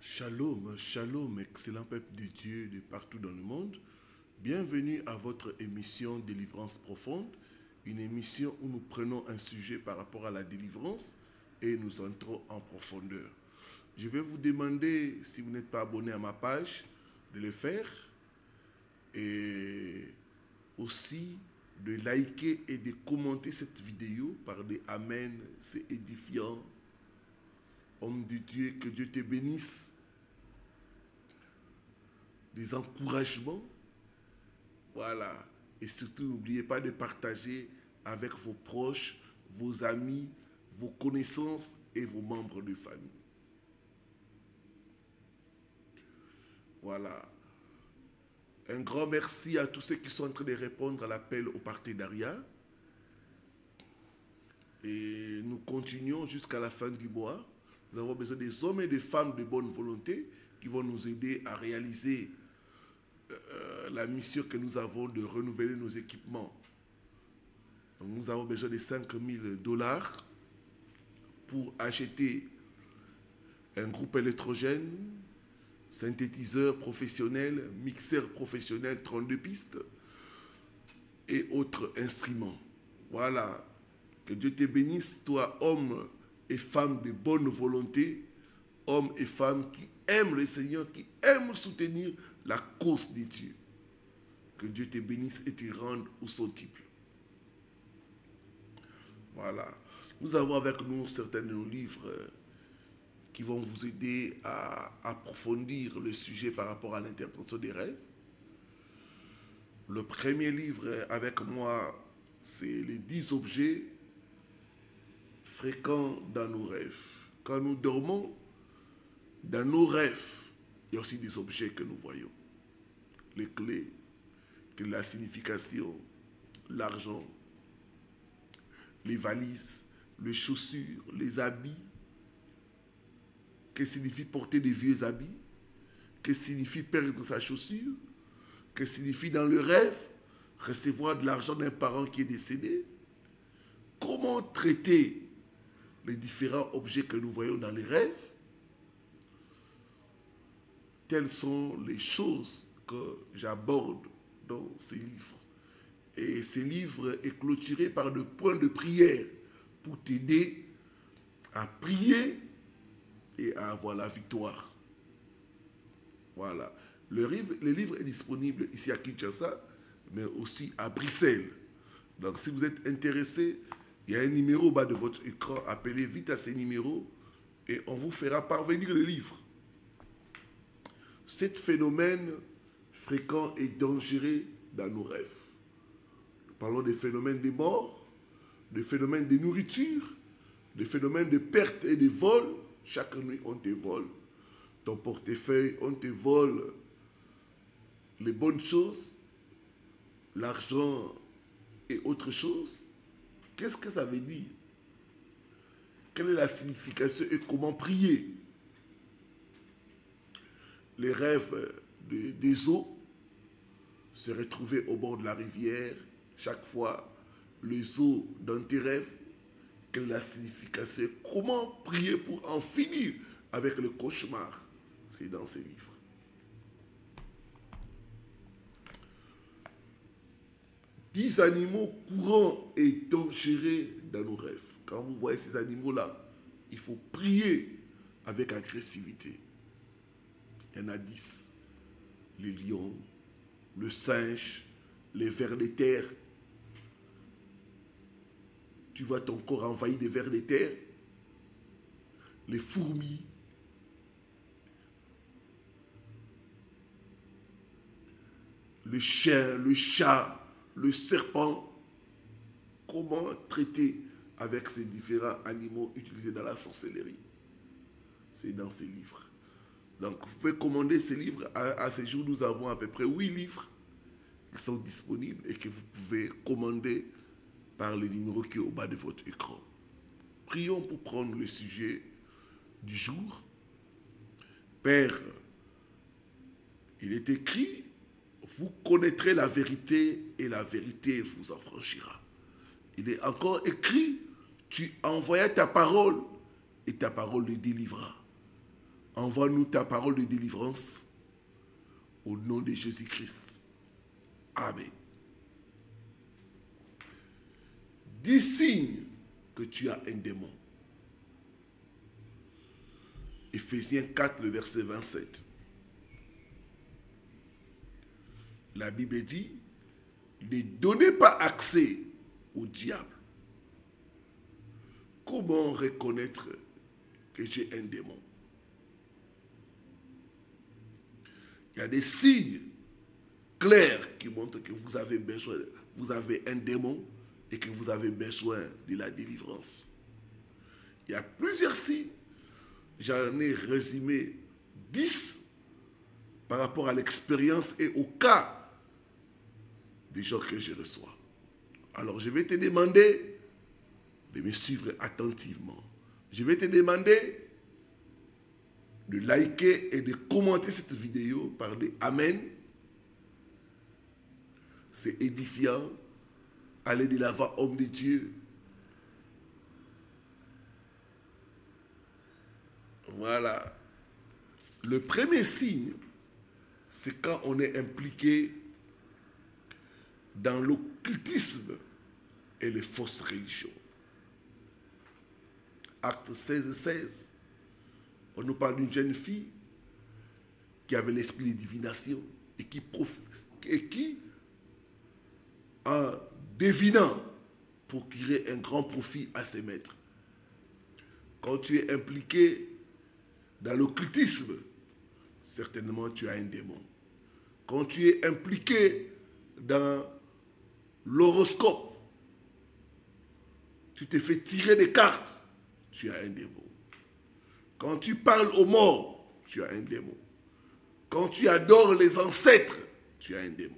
Shalom, shalom, excellent peuple de Dieu de partout dans le monde. Bienvenue à votre émission Délivrance profonde, une émission où nous prenons un sujet par rapport à la délivrance et nous entrons en profondeur. Je vais vous demander, si vous n'êtes pas abonné à ma page, de le faire et aussi de liker et de commenter cette vidéo par des Amen, c'est édifiant. Homme de Dieu, que Dieu te bénisse. Des encouragements. Voilà. Et surtout, n'oubliez pas de partager avec vos proches, vos amis, vos connaissances et vos membres de famille. Voilà. Un grand merci à tous ceux qui sont en train de répondre à l'appel au partenariat. Et nous continuons jusqu'à la fin du mois. Nous avons besoin des hommes et des femmes de bonne volonté qui vont nous aider à réaliser la mission que nous avons de renouveler nos équipements. Donc nous avons besoin de 5 000 $ pour acheter un groupe électrogène, synthétiseur professionnel, mixeur professionnel 32 pistes et autres instruments. Voilà. Que Dieu te bénisse, toi, homme et femme de bonne volonté, hommes et femmes qui aiment le Seigneur, qui aiment soutenir la cause de Dieu. Que Dieu te bénisse et te rende au centuple. Voilà. Nous avons avec nous certains de nos livres qui vont vous aider à approfondir le sujet par rapport à l'interprétation des rêves. Le premier livre avec moi, c'est les 10 objets fréquents dans nos rêves. Quand nous dormons, dans nos rêves, il y a aussi des objets que nous voyons. Les clés, la signification, l'argent, les valises, les chaussures, les habits. Que signifie porter des vieux habits? Que signifie perdre sa chaussure? Que signifie dans le rêve recevoir de l'argent d'un parent qui est décédé? Comment traiter les différents objets que nous voyons dans les rêves? Telles sont les choses que j'aborde dans ces livres. Et ces livres est clôturé par des points de prière pour t'aider à prier et à avoir la victoire. Voilà. Le livre est disponible ici à Kinshasa, mais aussi à Bruxelles. Donc si vous êtes intéressé, il y a un numéro au bas de votre écran. Appelez vite à ce numéro et on vous fera parvenir le livre. Ce phénomène fréquent et dangereux dans nos rêves. Nous parlons des phénomènes de mort, des phénomènes de nourriture, des phénomènes de perte et de vol. Chaque nuit, on te vole ton portefeuille, on te vole les bonnes choses, l'argent et autres choses. Qu'est-ce que ça veut dire? Quelle est la signification et comment prier? Les rêves des eaux, se retrouver au bord de la rivière, chaque fois les eaux dans tes rêves, quelle est la signification? Comment prier pour en finir avec le cauchemar? C'est dans ces livres. « 10 animaux courants et dangereux dans nos rêves. » Quand vous voyez ces animaux-là, il faut prier avec agressivité. Il y en a 10. Les lions, le singe, les vers de terre. Tu vois ton corps envahi des vers de terre. Les fourmis. Le chien, le chat, le serpent. Comment traiter avec ces différents animaux utilisés dans la sorcellerie? C'est dans ces livres. Donc, vous pouvez commander ces livres. À ce jour, nous avons à peu près 8 livres qui sont disponibles et que vous pouvez commander par le numéro qui est au bas de votre écran. Prions pour prendre le sujet du jour. Père, il est écrit, vous connaîtrez la vérité et la vérité vous affranchira. Il est encore écrit, tu envoyas ta parole et ta parole le délivra. Envoie-nous ta parole de délivrance au nom de Jésus-Christ. Amen. 10 signes que tu as un démon. Éphésiens 4, le verset 27. La Bible dit, ne donnez pas accès au diable. Comment reconnaître que j'ai un démon? Il y a des signes clairs qui montrent que vous avez un démon et que vous avez besoin de la délivrance. Il y a plusieurs signes. J'en ai résumé 10 par rapport à l'expérience et au cas des gens que je reçois. Alors je vais te demander de me suivre attentivement. Je vais te demander de liker et de commenter cette vidéo par des Amen. C'est édifiant. Allez de l'avant, homme de Dieu. Voilà. Le premier signe, c'est quand on est impliqué dans l'occultisme et les fausses religions. Acte 16, on nous parle d'une jeune fille qui avait l'esprit de divination et qui, en devinant, procurait un grand profit à ses maîtres. Quand tu es impliqué dans l'occultisme, certainement tu as un démon. Quand tu es impliqué dans l'horoscope, tu te fais tirer des cartes, tu as un démon. Quand tu parles aux morts, tu as un démon. Quand tu adores les ancêtres, tu as un démon.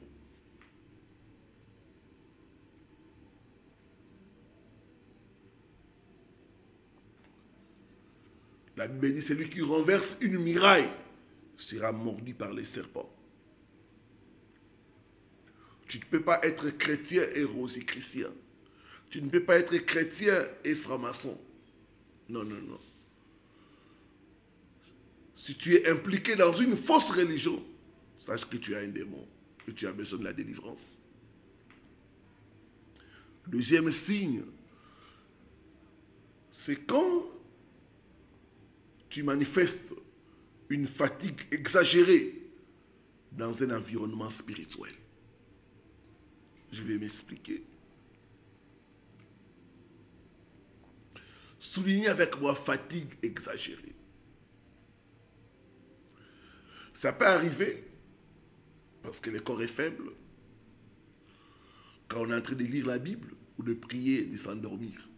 La Bible dit, celui qui renverse une muraille sera mordu par les serpents. Tu ne peux pas être chrétien et rosicrucien. Tu ne peux pas être chrétien et franc-maçon. Non, non, non. Si tu es impliqué dans une fausse religion, sache que tu as un démon et tu as besoin de la délivrance. Deuxième signe, c'est quand tu manifestes une fatigue exagérée dans un environnement spirituel. Je vais m'expliquer. Soulignez avec moi fatigue exagérée. Ça peut arriver, parce que le corps est faible, quand on est en train de lire la Bible ou de prier, de s'endormir.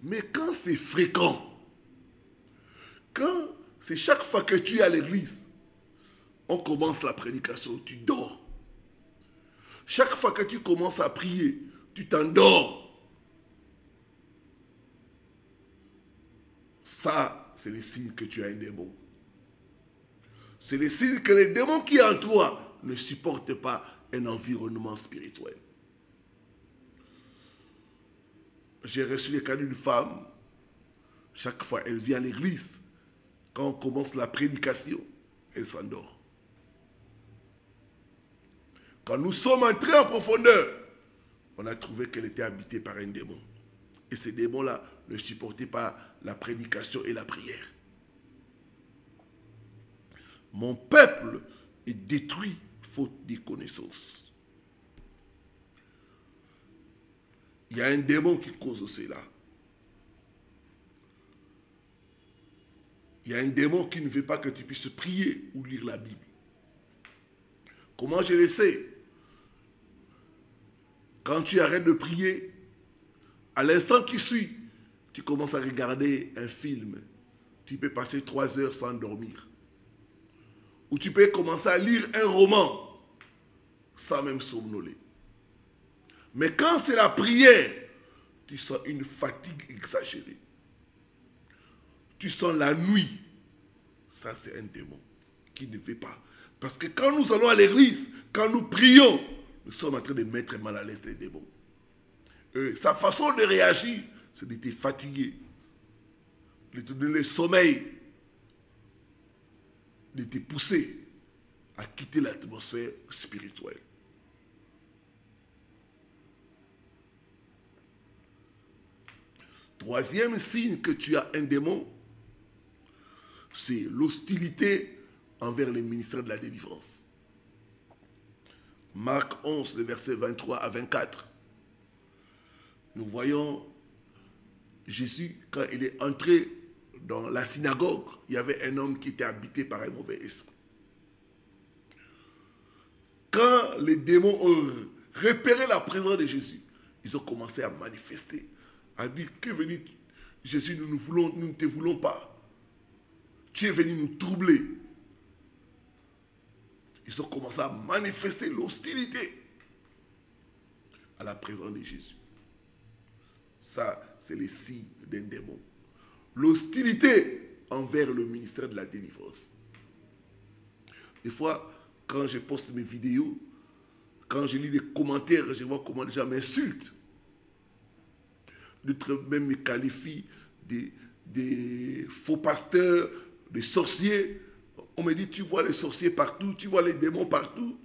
Mais quand c'est fréquent, quand c'est chaque fois que tu es à l'église, on commence la prédication, tu dors. Chaque fois que tu commences à prier, tu t'endors. Ça, c'est le signe que tu as un démon. C'est le signe que les démons qui en toi ne supportent pas un environnement spirituel. J'ai reçu le cas d'une femme, chaque fois elle vient à l'église, quand on commence la prédication, elle s'endort. Quand nous sommes entrés en profondeur, on a trouvé qu'elle était habitée par un démon. Et ces démons-là ne supportaient pas la prédication et la prière. Mon peuple est détruit faute de connaissances. Il y a un démon qui cause cela. Il y a un démon qui ne veut pas que tu puisses prier ou lire la Bible. Comment je le sais? Quand tu arrêtes de prier, à l'instant qui suit, tu commences à regarder un film. Tu peux passer 3 heures sans dormir. Ou tu peux commencer à lire un roman sans même somnoler. Mais quand c'est la prière, tu sens une fatigue exagérée. Tu sens la nuit. Ça, c'est un démon qui ne veut pas. Parce que quand nous allons à l'église, quand nous prions, nous sommes en train de mettre mal à l'aise les démons. Sa façon de réagir, c'est de te fatiguer, de te donner le sommeil. de te pousser à quitter l'atmosphère spirituelle. Troisième signe que tu as un démon, c'est l'hostilité envers les ministères de la délivrance. Marc 11, le verset 23 à 24. Nous voyons Jésus, quand il est entré dans la synagogue, il y avait un homme qui était habité par un mauvais esprit. Quand les démons ont repéré la présence de Jésus, ils ont commencé à manifester, à dire que venu Jésus, nous ne te voulons pas. Tu es venu nous troubler. Ils ont commencé à manifester l'hostilité à la présence de Jésus. Ça, c'est les signes d'un démon. L'hostilité envers le ministère de la délivrance. Des fois, quand je poste mes vidéos, quand je lis les commentaires, je vois comment les gens m'insultent. D'autres même me qualifient des faux pasteurs, des sorciers. On me dit, tu vois les sorciers partout, tu vois les démons partout.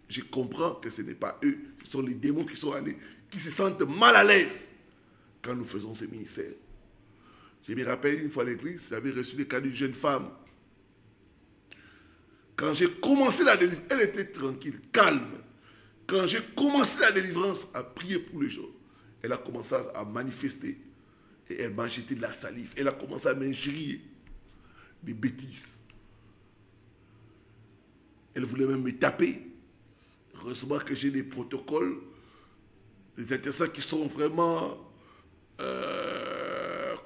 Je comprends que ce n'est pas eux, ce sont les démons qui sont allés, qui se sentent mal à l'aise quand nous faisons ces ministères. Je me rappelle une fois à l'église, j'avais reçu le cas d'une jeune femme. Quand j'ai commencé la délivrance, elle était tranquille, calme. Quand j'ai commencé la délivrance, à prier pour les gens, elle a commencé à manifester. Et elle m'a jeté de la salive. Elle a commencé à m'injurier des bêtises. Elle voulait même me taper. Heureusement que j'ai des protocoles, des intercesseurs qui sont vraiment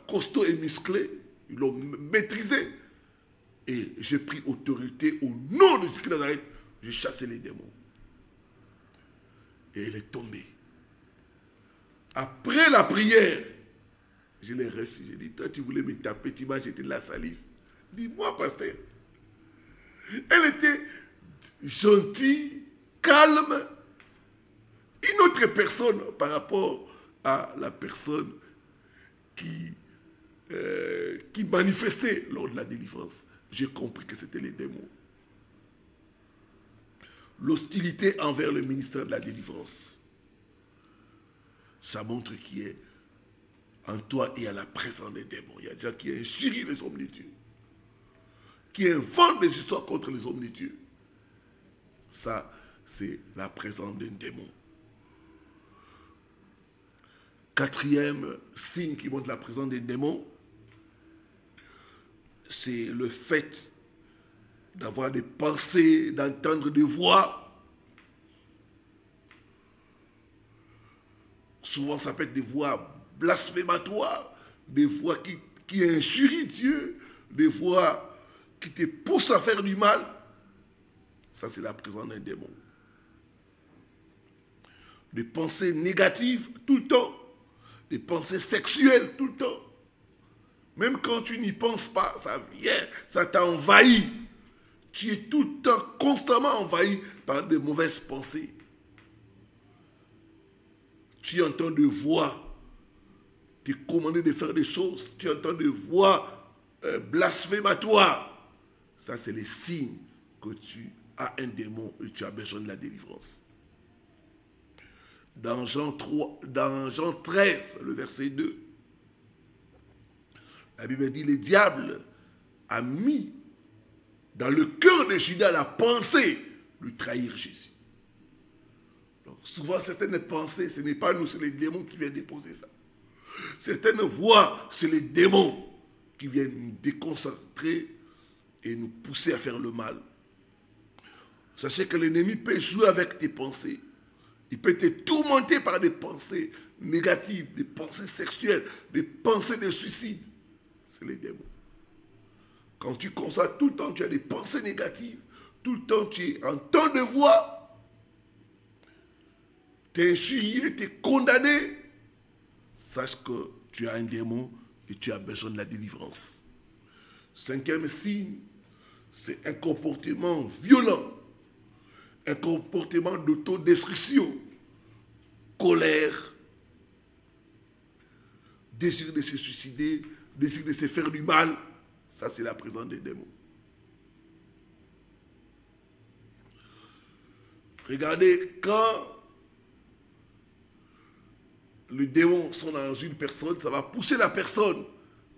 costauds et musclés. Ils l'ont maîtrisé. Et j'ai pris autorité au nom de Jésus de Nazareth. J'ai chassé les démons. Et elle est tombée. Après la prière, je l'ai reçu. J'ai dit, toi tu voulais me taper, tu m'as jeté de la salive. Dis-moi, pasteur. Elle était gentille, calme. Une autre personne par rapport à la personne qui manifestait lors de la délivrance. J'ai compris que c'était les démons. L'hostilité envers le ministère de la délivrance. Ça montre qui est en toi et à la présence des démons. Il y a des gens qui injurient les hommes de Dieu, qui inventent des histoires contre les hommes de Dieu. Ça, c'est la présence d'un démon. Quatrième signe qui montre la présence des démons, c'est le fait d'avoir des pensées, d'entendre des voix. Souvent, ça peut être des voix blasphématoires, des voix qui injurient Dieu, des voix qui te poussent à faire du mal. Ça, c'est la présence d'un démon. Des pensées négatives tout le temps, des pensées sexuelles tout le temps. Même quand tu n'y penses pas, ça vient, ça t'a envahi. Tu es tout le temps constamment envahi par de mauvaises pensées. Tu entends des voix te commander de faire des choses. Tu entends des voix blasphématoires. Ça, c'est les signes que tu as un démon et tu as besoin de la délivrance. Dans Jean 13, le verset 2, la Bible dit, le diable a mis dans le cœur de Judas la pensée de trahir Jésus. Donc, souvent, certaines pensées, ce n'est pas nous, c'est les démons qui viennent déposer ça. Certaines voix, c'est les démons qui viennent nous déconcentrer et nous pousser à faire le mal. Sachez que l'ennemi peut jouer avec tes pensées. Il peut te tourmenter par des pensées négatives, des pensées sexuelles, des pensées de suicide. C'est les démons. Quand tu constates tout le temps, tu as des pensées négatives, tout le temps tu es en temps de voix, tu es injurié, tu es condamné, sache que tu as un démon et tu as besoin de la délivrance. Cinquième signe, c'est un comportement violent, un comportement d'autodestruction, colère, désir de se suicider, désir de se faire du mal. Ça, c'est la présence des démons. Regardez, quand les démons sont dans une personne, ça va pousser la personne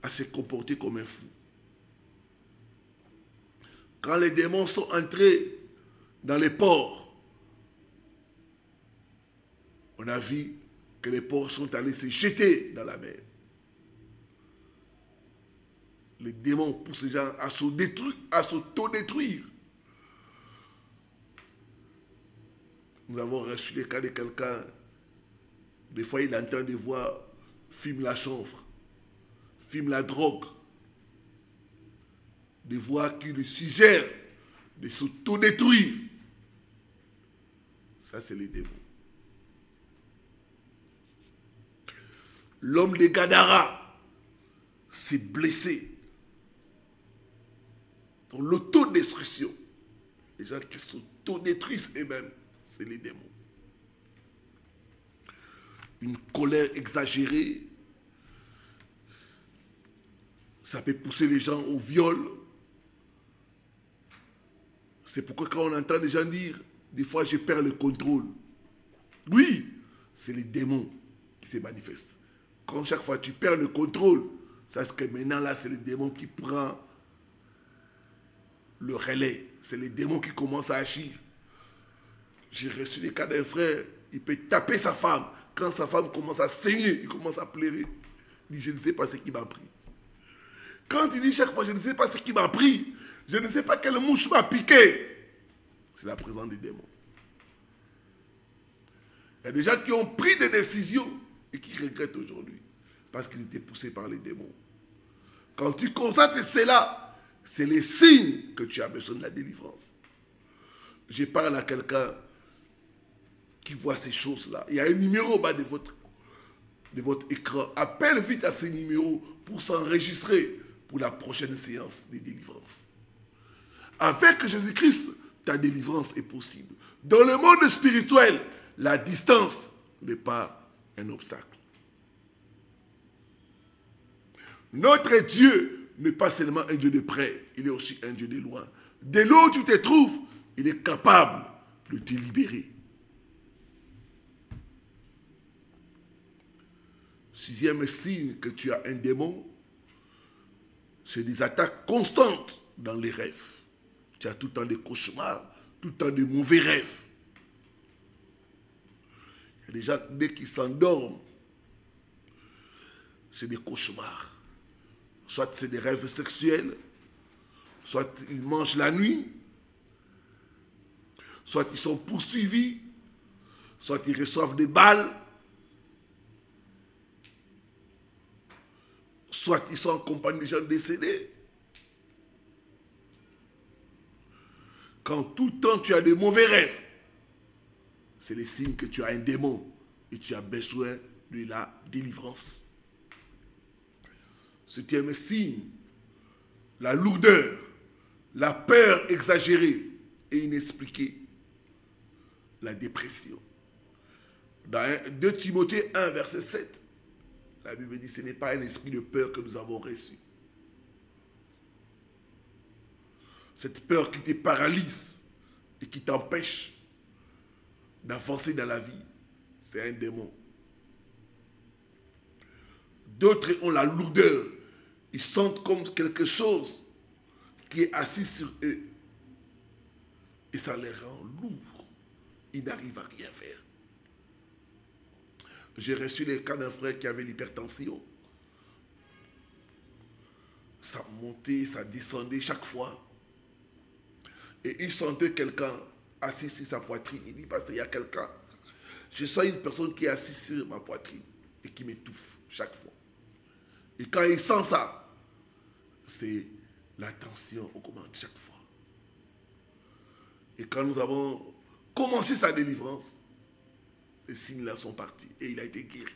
à se comporter comme un fou. Quand les démons sont entrés dans les porcs, on a vu que les porcs sont allés se jeter dans la mer. Les démons poussent les gens à s'autodétruire. Nous avons reçu les cas de quelqu'un, des fois il entend des voix, fume la chanvre, fume la drogue, des voix qui le suggèrent de s'autodétruire. Ça, c'est les démons. L'homme de Gadara s'est blessé dans l'autodestruction. Les gens qui s'autodétruisent eux-mêmes, c'est les démons. Une colère exagérée, ça peut pousser les gens au viol. C'est pourquoi quand on entend les gens dire, des fois je perds le contrôle. Oui, c'est les démons qui se manifestent. Quand chaque fois tu perds le contrôle, sache que maintenant là c'est le démon qui prend le relais. C'est les démons qui commencent à agir. J'ai reçu les cas d'un frère, il peut taper sa femme. Quand sa femme commence à saigner, il commence à pleurer. Il dit, je ne sais pas ce qui m'a pris. Quand il dit chaque fois, je ne sais pas ce qui m'a pris, je ne sais pas quelle mouche m'a piqué, c'est la présence des démons. Il y a des gens qui ont pris des décisions et qui regrettent aujourd'hui parce qu'ils étaient poussés par les démons. Quand tu constates cela, c'est les signes que tu as besoin de la délivrance. Je parle à quelqu'un qui voit ces choses-là. Il y a un numéro au bas de votre écran. Appelle vite à ce numéro pour s'enregistrer pour la prochaine séance de délivrance. Avec Jésus-Christ, ta délivrance est possible. Dans le monde spirituel, la distance n'est pas un obstacle. Notre Dieu n'est pas seulement un Dieu de près, il est aussi un Dieu de loin. Dès là où tu te trouves, il est capable de te libérer. Sixième signe que tu as un démon, c'est des attaques constantes dans les rêves. Tu as tout le temps des cauchemars, tout le temps de mauvais rêves. Il y a des gens, dès qu'ils s'endorment, c'est des cauchemars. Soit c'est des rêves sexuels, soit ils mangent la nuit, soit ils sont poursuivis, soit ils reçoivent des balles, soit ils sont en compagnie de gens décédés. Quand tout le temps tu as de mauvais rêves, c'est le signe que tu as un démon et tu as besoin de la délivrance. Septième signe, la lourdeur, la peur exagérée et inexpliquée, la dépression. Dans 2 Timothée 1, verset 7, la Bible dit, ce n'est pas un esprit de peur que nous avons reçu. Cette peur qui te paralyse et qui t'empêche d'avancer dans la vie, c'est un démon. D'autres ont la lourdeur. Ils sentent comme quelque chose qui est assis sur eux. Et ça les rend lourds. Ils n'arrivent à rien faire. J'ai reçu les cas d'un frère qui avait l'hypertension. Ça montait, ça descendait chaque fois. Et il sentait quelqu'un assis sur sa poitrine. Il dit, parce qu'il y a quelqu'un. Je sens une personne qui est assise sur ma poitrine et qui m'étouffe chaque fois. Et quand il sent ça, c'est la tension augmente chaque fois. Et quand nous avons commencé sa délivrance, les signes là sont partis et il a été guéri.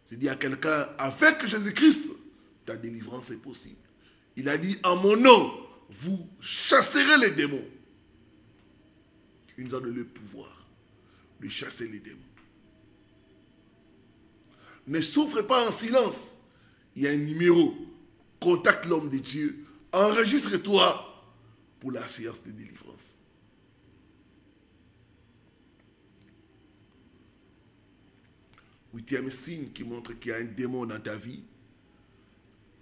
J'ai dit à quelqu'un, avec Jésus-Christ, ta délivrance est possible. Il a dit, en mon nom, vous chasserez les démons. Il nous a donné le pouvoir de chasser les démons. Ne souffre pas en silence. Il y a un numéro. Contacte l'homme de Dieu. Enregistre-toi pour la séance de délivrance. Huitième signe qui montre qu'il y a un démon dans ta vie,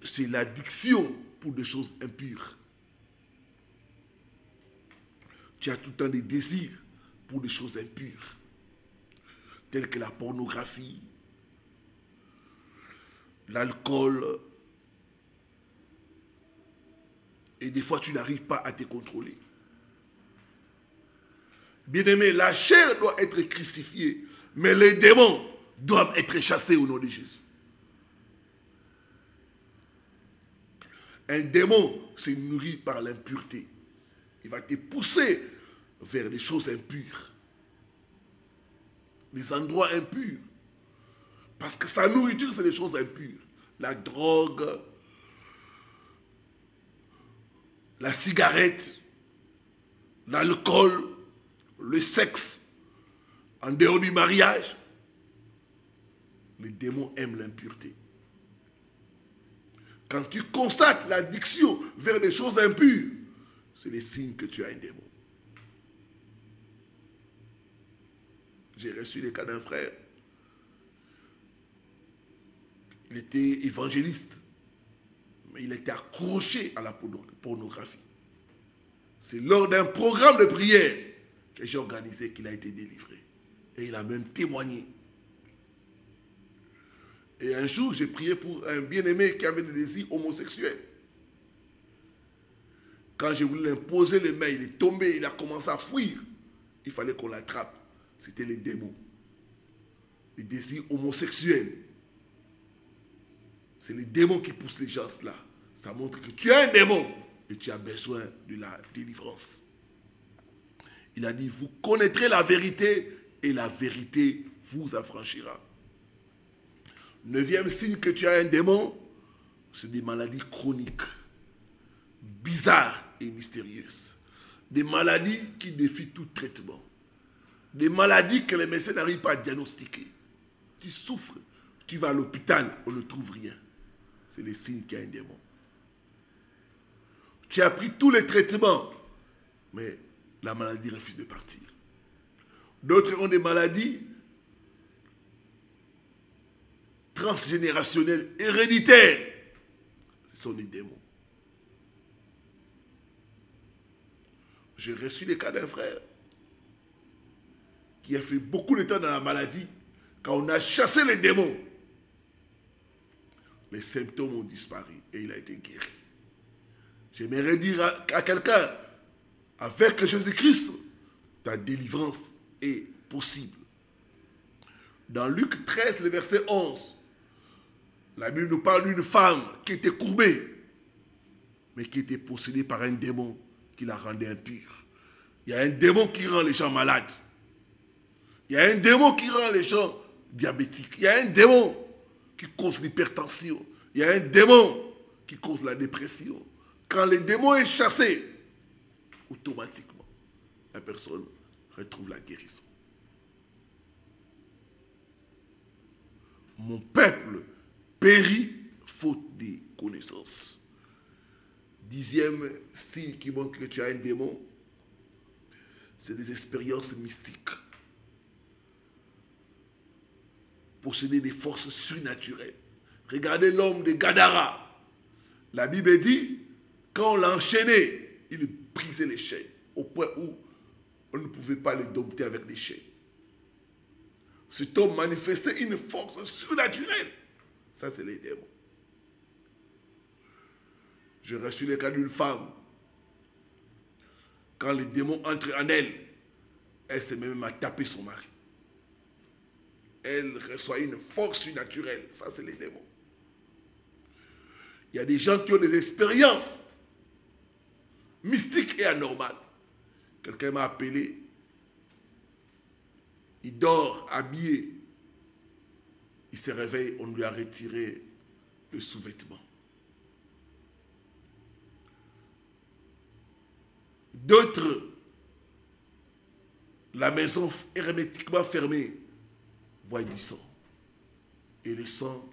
c'est l'addiction pour des choses impures. Tu as tout le temps des désirs pour des choses impures, telles que la pornographie, l'alcool, et des fois tu n'arrives pas à te contrôler. Bien-aimé, la chair doit être crucifiée, mais les démons doivent être chassés au nom de Jésus. Un démon se nourrit par l'impureté. Il va te pousser vers des choses impures, des endroits impurs. Parce que sa nourriture, c'est des choses impures. La drogue, la cigarette, l'alcool, le sexe, en dehors du mariage. Les démons aiment l'impureté. Quand tu constates l'addiction vers des choses impures, c'est le signe que tu as un démon. J'ai reçu le cas d'un frère. Il était évangéliste, mais il était accroché à la pornographie. C'est lors d'un programme de prière que j'ai organisé qu'il a été délivré. Et il a même témoigné. Et un jour, j'ai prié pour un bien-aimé qui avait des désirs homosexuels. Quand j'ai voulu l'imposer les mains, il est tombé, il a commencé à fuir. Il fallait qu'on l'attrape. C'était les démons. Les désirs homosexuels. C'est les démons qui poussent les gens là. Ça montre que tu es un démon et tu as besoin de la délivrance. Il a dit, vous connaîtrez la vérité et la vérité vous affranchira. Neuvième signe que tu as un démon, c'est des maladies chroniques, bizarres et mystérieuses. Des maladies qui défient tout traitement. Des maladies que les médecins n'arrivent pas à diagnostiquer. Tu souffres, tu vas à l'hôpital, on ne trouve rien. C'est le signe qu'il y a un démon. Tu as pris tous les traitements, mais la maladie refuse de partir. D'autres ont des maladies transgénérationnelles, héréditaires. Ce sont des démons. J'ai reçu le cas d'un frère qui a fait beaucoup de temps dans la maladie. Quand on a chassé les démons, les symptômes ont disparu et il a été guéri. J'aimerais dire à quelqu'un, avec Jésus-Christ, ta délivrance est possible. Dans Luc 13, le verset 11, la Bible nous parle d'une femme qui était courbée, mais qui était possédée par un démon qui la rendait impure. Il y a un démon qui rend les gens malades. Il y a un démon qui rend les gens diabétiques. Il y a un démon qui cause l'hypertension. Il y a un démon qui cause la dépression. Quand le démon est chassé, automatiquement, la personne retrouve la guérison. Mon peuple périt faute de connaissances. Dixième signe qui montre que tu as un démon, c'est des expériences mystiques. Posséder des forces surnaturelles. Regardez l'homme de Gadara. La Bible dit, quand on l'a enchaîné, il brisait les chaînes, au point où on ne pouvait pas le dompter avec des chaînes. Cet homme manifestait une force surnaturelle. Ça, c'est les démons. J'ai reçu le cas d'une femme. Quand les démons entrent en elle, elle s'est même à taper son mari. Elle reçoit une force surnaturelle. Ça, c'est les démons. Il y a des gens qui ont des expériences mystiques et anormales. Quelqu'un m'a appelé. Il dort habillé. Il se réveille, on lui a retiré le sous-vêtement. D'autres, la maison hermétiquement fermée, voient du sang. Et le sang,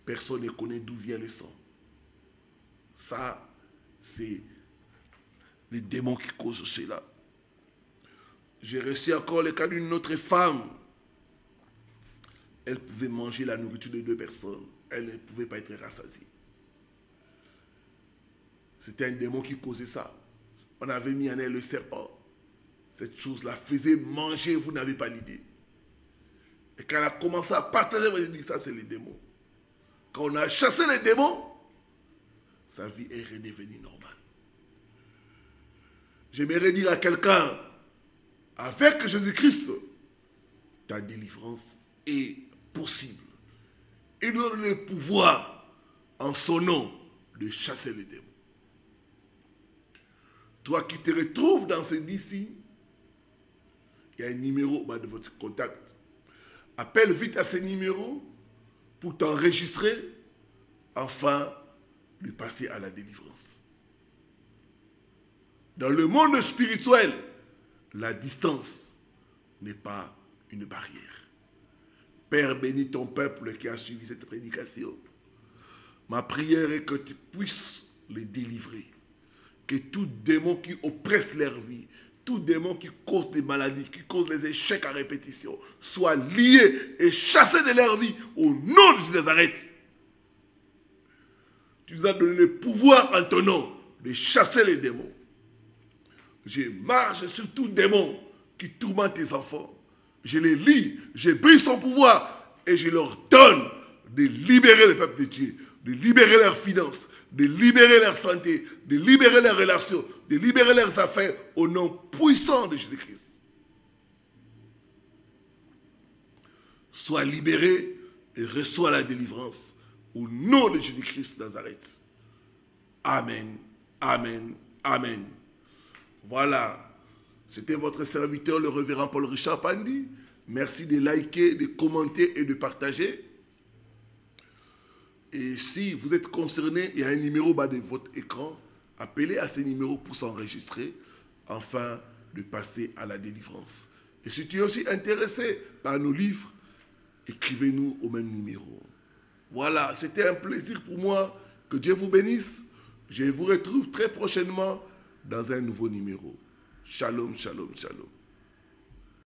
personne ne connaît d'où vient le sang. Ça, c'est les démons qui causent cela. J'ai reçu encore le cas d'une autre femme. elle pouvait manger la nourriture de 2 personnes. Elle ne pouvait pas être rassasiée. C'était un démon qui causait ça. On avait mis en elle le serpent. Cette chose la faisait manger, vous n'avez pas l'idée. Et quand elle a commencé à partager, elle a dit, ça c'est les démons. Quand on a chassé les démons, sa vie est redevenue normale. J'aimerais dire à quelqu'un, avec Jésus-Christ, ta délivrance est possible. Il nous donne le pouvoir, en son nom, de chasser les démons. Toi qui te retrouves dans ces 10 signes, il y a un numéro de votre contact. Appelle vite à ce numéro pour t'enregistrer, afin de passer à la délivrance. Dans le monde spirituel, la distance n'est pas une barrière. Père, bénis ton peuple qui a suivi cette prédication. Ma prière est que tu puisses les délivrer. Que tout démon qui oppresse leur vie, tout démon qui cause des maladies, qui cause les échecs à répétition, soit lié et chassé de leur vie au nom de Jésus de Nazareth. Tu nous as donné le pouvoir en ton nom de chasser les démons. Je marche sur tout démon qui tourmente tes enfants. Je les lis, je brise son pouvoir et je leur donne de libérer le peuple de Dieu, de libérer leurs finances, de libérer leur santé, de libérer leurs relations, de libérer leurs affaires au nom puissant de Jésus-Christ. Sois libéré et reçois la délivrance au nom de Jésus-Christ de Nazareth. Amen, amen, amen. Voilà. C'était votre serviteur, le révérend Paul Richard Pandi. Merci de liker, de commenter et de partager. Et si vous êtes concerné, il y a un numéro bas de votre écran. Appelez à ce numéro pour s'enregistrer, afin de passer à la délivrance. Et si tu es aussi intéressé par nos livres, écrivez-nous au même numéro. Voilà, c'était un plaisir pour moi. Que Dieu vous bénisse. Je vous retrouve très prochainement dans un nouveau numéro. Shalom, shalom, shalom.